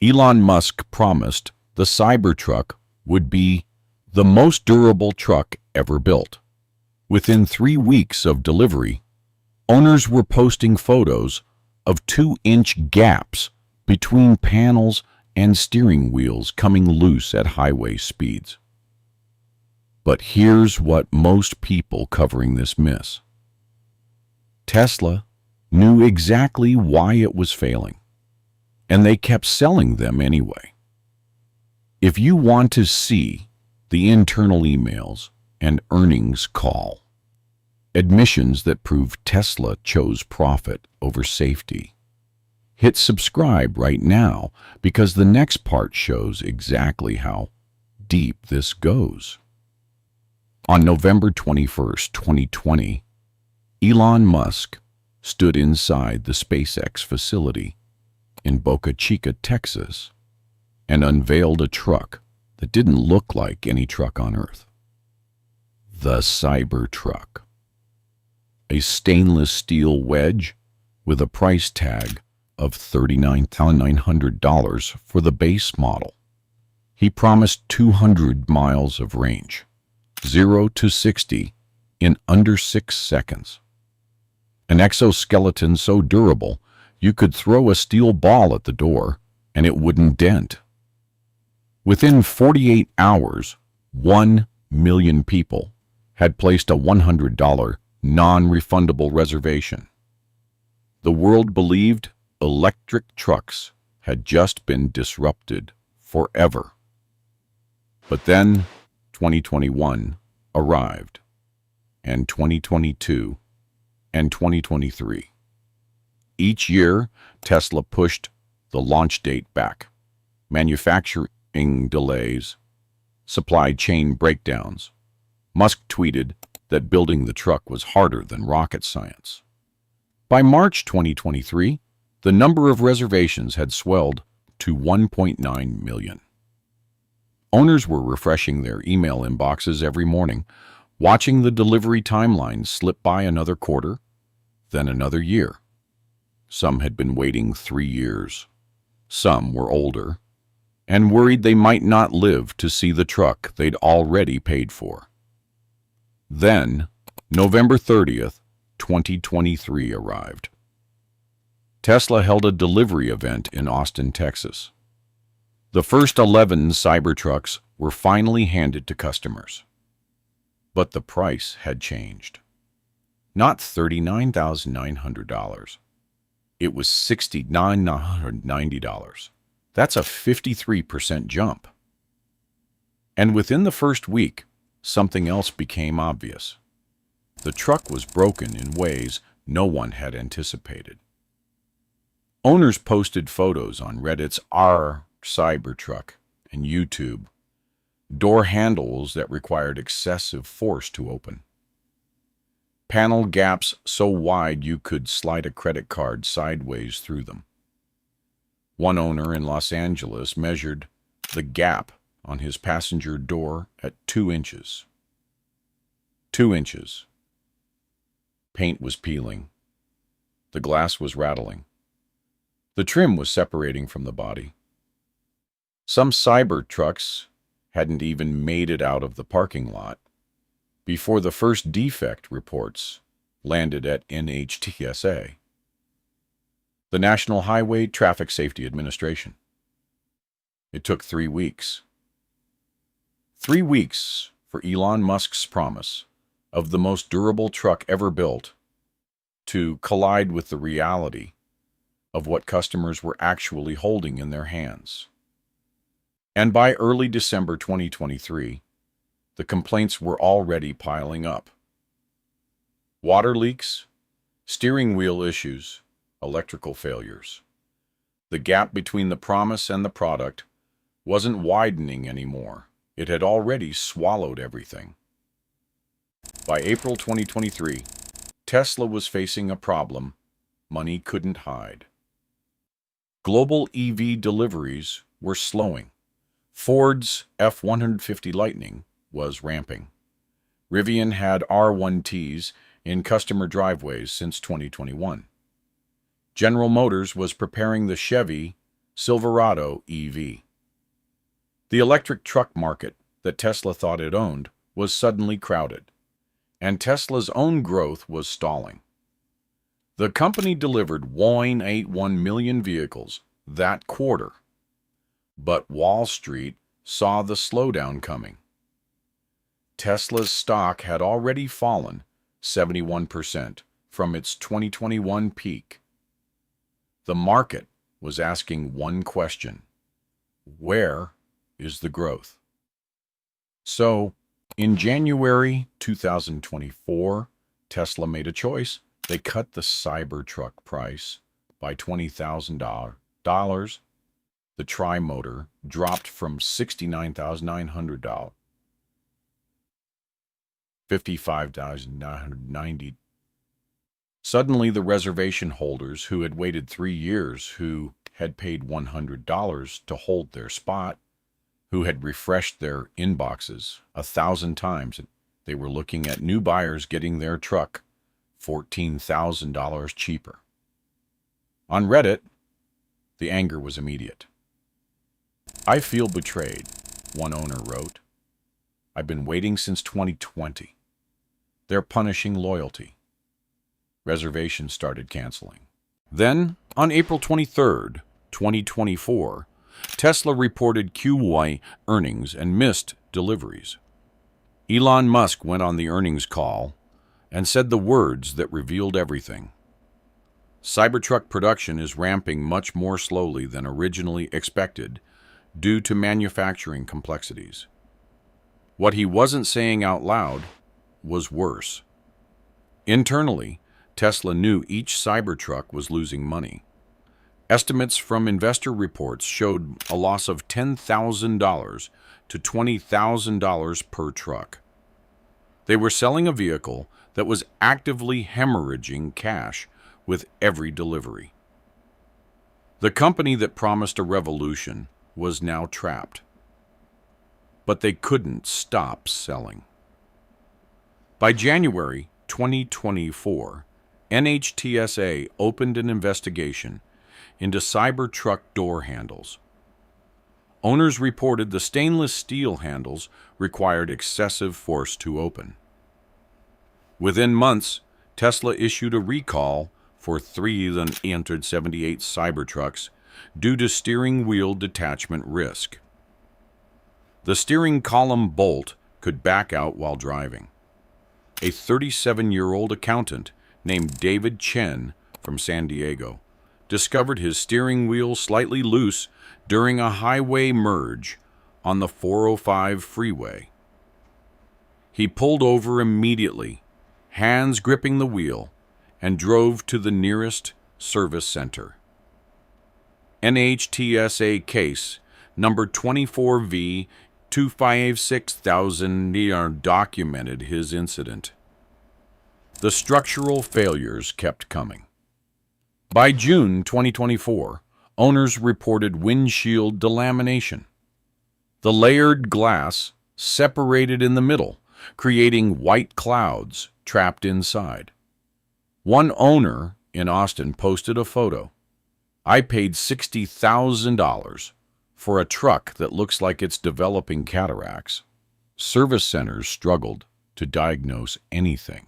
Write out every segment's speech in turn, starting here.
Elon Musk promised the Cybertruck would be the most durable truck ever built. Within 3 weeks of delivery, owners were posting photos of 2-inch gaps between panels and steering wheels coming loose at highway speeds. But here's what most people covering this miss. Tesla knew exactly why it was failing, and they kept selling them anyway. If you want to see the internal emails and earnings call, admissions that prove Tesla chose profit over safety, hit subscribe right now because the next part shows exactly how deep this goes. On November 21st, 2020, Elon Musk stood inside the SpaceX facility in Boca Chica, Texas, and unveiled a truck that didn't look like any truck on Earth. The Cybertruck. A stainless steel wedge with a price tag of $39,900 for the base model. He promised 200 miles of range, 0 to 60 in under 6 seconds. An exoskeleton so durable you could throw a steel ball at the door and it wouldn't dent. Within 48 hours, 1 million people had placed a $100 non-refundable reservation. The world believed electric trucks had just been disrupted forever. But then 2021 arrived, and 2022, and 2023. Each year, Tesla pushed the launch date back. Manufacturing delays, supply chain breakdowns. Musk tweeted that building the truck was harder than rocket science. By March 2023, the number of reservations had swelled to 1.9 million. Owners were refreshing their email inboxes every morning, watching the delivery timeline slip by another quarter, then another year. Some had been waiting 3 years. Some were older and worried they might not live to see the truck they'd already paid for. Then, November 30th, 2023 arrived. Tesla held a delivery event in Austin, Texas. The first 11 Cybertrucks were finally handed to customers. But the price had changed. Not $39,900. It was $69,990. That's a 53% jump. And within the first week, something else became obvious. The truck was broken in ways no one had anticipated. Owners posted photos on Reddit's r Cybertruck and YouTube. Door handles that required excessive force to open. Panel gaps so wide you could slide a credit card sideways through them. One owner in Los Angeles measured the gap on his passenger door at 2 inches. 2 inches. Paint was peeling. The glass was rattling. The trim was separating from the body. Some Cybertrucks hadn't even made it out of the parking lot before the first defect reports landed at NHTSA, the National Highway Traffic Safety Administration. It took 3 weeks. 3 weeks for Elon Musk's promise of the most durable truck ever built to collide with the reality of what customers were actually holding in their hands. And by early December 2023, the complaints were already piling up. Water leaks, steering wheel issues, electrical failures. The gap between the promise and the product wasn't widening anymore. It had already swallowed everything. By April 2023, Tesla was facing a problem money couldn't hide. Global EV deliveries were slowing. Ford's F-150 Lightning was ramping. Rivian had R1Ts in customer driveways since 2021. General Motors was preparing the Chevy Silverado EV. The electric truck market that Tesla thought it owned was suddenly crowded, and Tesla's own growth was stalling. The company delivered 1.81 million vehicles that quarter, but Wall Street saw the slowdown coming. Tesla's stock had already fallen 71% from its 2021 peak. The market was asking one question: where is the growth? So, in January 2024, Tesla made a choice. They cut the Cybertruck price by $20,000. The tri-motor dropped from $69,900, $55,990. Suddenly, the reservation holders who had waited 3 years, who had paid $100 to hold their spot, who had refreshed their inboxes 1,000 times, they were looking at new buyers getting their truck $14,000 cheaper. On Reddit, the anger was immediate. "I feel betrayed," one owner wrote. "I've been waiting since 2020. They're punishing loyalty." Reservations started canceling. Then, on April 23, 2024, Tesla reported Q1 earnings and missed deliveries. Elon Musk went on the earnings call and said the words that revealed everything. Cybertruck production is ramping much more slowly than originally expected due to manufacturing complexities. What he wasn't saying out loud was worse. Internally, Tesla knew each Cybertruck was losing money. Estimates from investor reports showed a loss of $10,000 to $20,000 per truck. They were selling a vehicle that was actively hemorrhaging cash with every delivery. The company that promised a revolution was now trapped. But they couldn't stop selling. By January 2024, NHTSA opened an investigation into Cybertruck door handles. Owners reported the stainless steel handles required excessive force to open. Within months, Tesla issued a recall for 378 Cybertrucks due to steering wheel detachment risk. The steering column bolt could back out while driving. A 37-year-old accountant named David Chen from San Diego discovered his steering wheel slightly loose during a highway merge on the 405 freeway. He pulled over immediately, hands gripping the wheel, and drove to the nearest service center. NHTSA case number 24V256000 documented his incident. The structural failures kept coming. By June 2024, owners reported windshield delamination. The layered glass separated in the middle, creating white clouds trapped inside. One owner in Austin posted a photo. "I paid $60,000 for a truck that looks like it's developing cataracts." Service centers struggled to diagnose anything.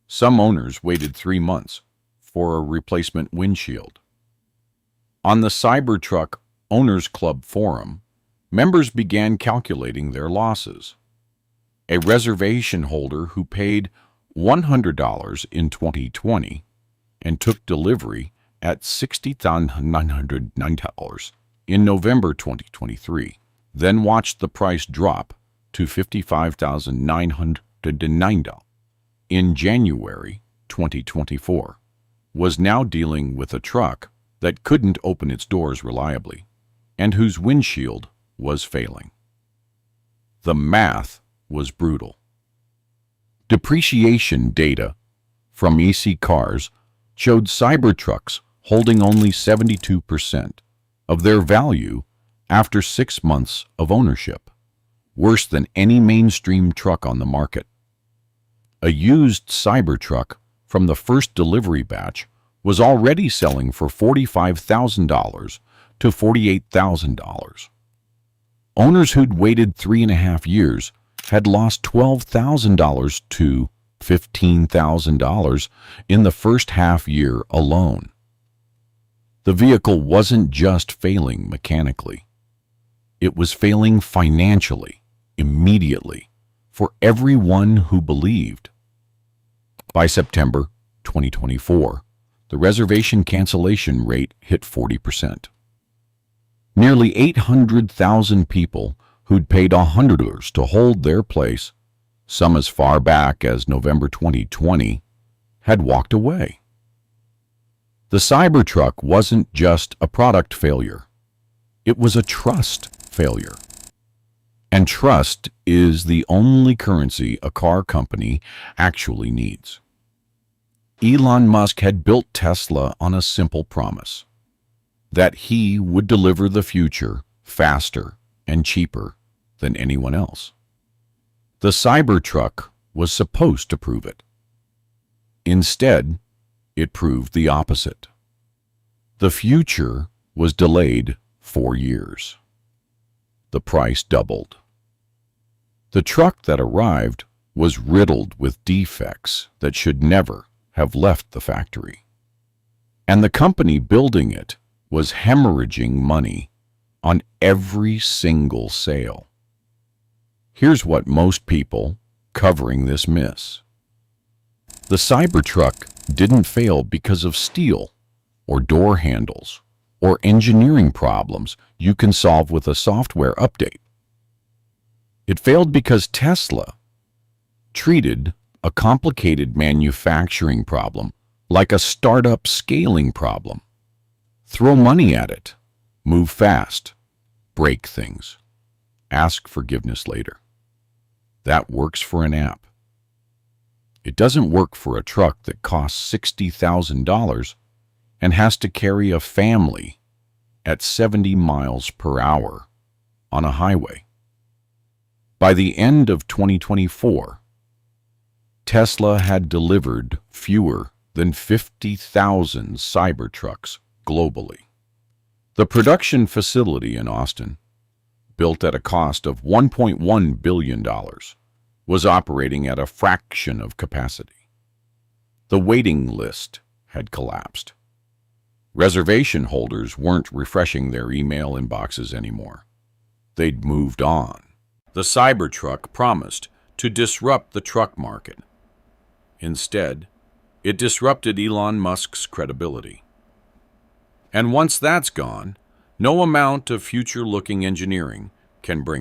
Some owners waited 3 months for a replacement windshield. On the Cybertruck Owners Club forum, members began calculating their losses. A reservation holder who paid $100 in 2020 and took delivery at $60,909 in November 2023, then watched the price drop to $55,909 in January 2024, was now dealing with a truck that couldn't open its doors reliably and whose windshield was failing. The math was brutal. Depreciation data from EC Cars showed Cybertrucks holding only 72% of their value after 6 months of ownership, worse than any mainstream truck on the market. A used Cybertruck from the first delivery batch was already selling for $45,000 to $48,000. Owners who'd waited 3.5 years had lost $12,000 to $15,000 in the first half year alone. The vehicle wasn't just failing mechanically. It was failing financially, immediately, for everyone who believed. By September 2024, the reservation cancellation rate hit 40%. Nearly 800,000 people who'd paid $100 to hold their place, some as far back as November 2020, had walked away. The Cybertruck wasn't just a product failure. It was a trust failure. And trust is the only currency a car company actually needs. Elon Musk had built Tesla on a simple promise: that he would deliver the future faster and cheaper than anyone else. The Cybertruck was supposed to prove it. Instead, it proved the opposite. The future was delayed 4 years. The price doubled. The truck that arrived was riddled with defects that should never have left the factory. And the company building it was hemorrhaging money on every single sale. Here's what most people covering this miss. The Cybertruck didn't fail because of steel or door handles or engineering problems you can solve with a software update. It failed because Tesla treated a complicated manufacturing problem like a startup scaling problem. Throw money at it, move fast, break things, ask forgiveness later. That works for an app. It doesn't work for a truck that costs $60,000 and has to carry a family at 70 miles per hour on a highway. By the end of 2024, Tesla had delivered fewer than 50,000 Cybertrucks globally. The production facility in Austin, built at a cost of $1.1 billion, was operating at a fraction of capacity. The waiting list had collapsed. Reservation holders weren't refreshing their email inboxes anymore. They'd moved on. The Cybertruck promised to disrupt the truck market. Instead, it disrupted Elon Musk's credibility. And once that's gone, no amount of future-looking engineering can bring